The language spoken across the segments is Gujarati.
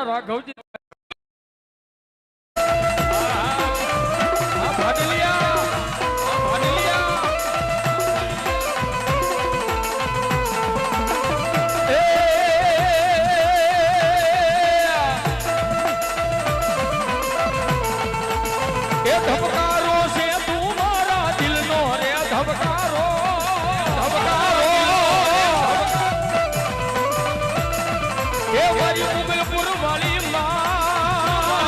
મારા રાઘવજી ધબકારો છે તું મારા દિલનો રે ધબકારો ધબકારો એ વારી ઉગલપુર વાળી માં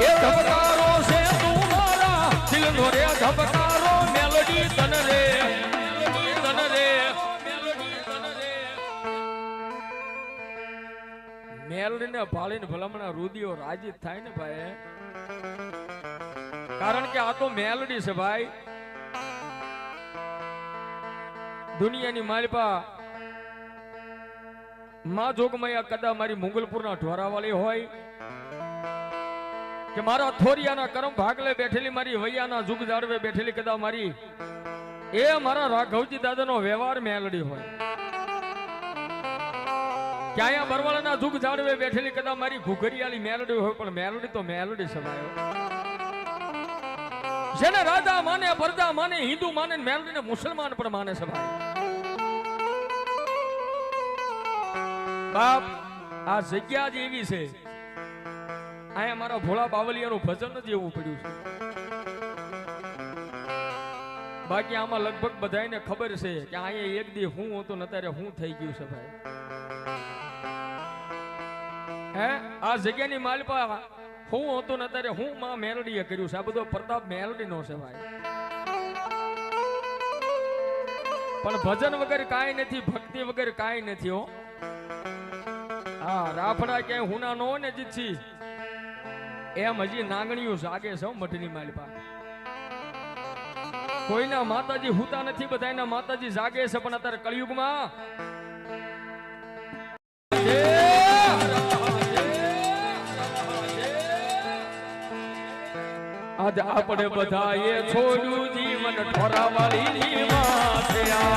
એ ધબકારો છે તું મારા દિલનો રે ધબકારો મેલોડી તન રે તન રે મેલડીને ભાળીને ભલામણા રુદિયો રાજી થાય ને ભાઈ, કારણ કે આ તો મેલડી છે ભાઈ. દુનિયાની માલિપા માં જોગમૈયા કદા મારી મુગલપુરના ઢોરાવાળી હોય કે મારા થોરિયાના કરમ ભાગલે બેઠેલી મારી વૈયાના જુગ જાળવે બેઠેલી કદા મારી એ મારા રાઘવજી દાદાનો વ્યવહાર મેલડી હોય. ક્યાં બરવાળાના જુગ જાળવે બેઠેલી કદા મારી ઘુઘરિયાળી મેલડી હોય, પણ મેલડી તો મેલડી સમાયો. જેને રાજા માને, પરજા માને, હિન્દુ માને, મેલડીને મુસલમાન પણ માને છે ભાઈ. બાપ આ જગ્યા જ એવી છે, અહીંયા મારા ભોળા બાવલિયાનું ભજન જ એવું પડ્યું છે. બાકી આમાં લગભગ બધાને ખબર છે કે અહીંયા એક દી હું હતો ને અત્યારે હું થઈ ગયું છે ભાઈ. હે આ જગ્યાની માલપા હું હતો ને અત્યારે હું માં મેલડીએ કર્યું છે. આ બધો પ્રતાપ મેલડી નો છે ભાઈ. પણ ભજન વગર કાંઈ નથી, ભક્તિ વગર કાંઈ નથી હો. હા રાફડા ક્યાંય હુના નો ને જીતછી એમ હજી નાગણીઓ જાગે છે મઠની માલપા. કોઈના માતાજી હુતા નથી, બધાના માતાજી જાગે છે. પણ અત્યારે કળિયુગમાં આજ આપણે બધાએ છોડ્યું જીવન ઠોરાવાળી માથે આ